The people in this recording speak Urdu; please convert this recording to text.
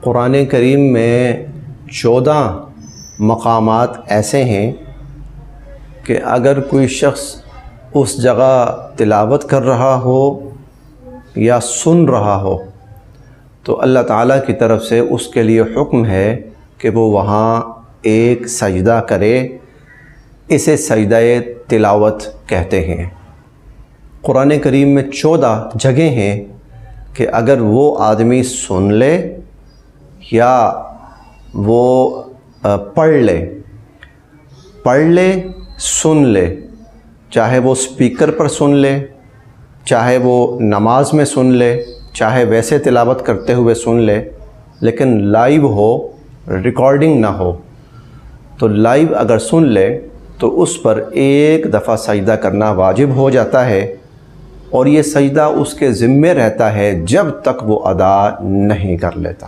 قرآن کریم میں 14 مقامات ایسے ہیں کہ اگر کوئی شخص اس جگہ تلاوت کر رہا ہو یا سن رہا ہو تو اللہ تعالیٰ کی طرف سے اس کے لیے حکم ہے کہ وہ وہاں ایک سجدہ کرے۔ اسے سجدہ تلاوت کہتے ہیں۔ قرآن کریم میں 14 جگہیں ہیں کہ اگر وہ آدمی سن لے یا وہ پڑھ لے سن لے، چاہے وہ سپیکر پر سن لے، چاہے وہ نماز میں سن لے، چاہے ویسے تلاوت کرتے ہوئے سن لے، لیکن لائیو ہو، ریکارڈنگ نہ ہو، تو لائیو اگر سن لے تو اس پر ایک دفعہ سجدہ کرنا واجب ہو جاتا ہے، اور یہ سجدہ اس کے ذمے رہتا ہے جب تک وہ ادا نہیں کر لیتا۔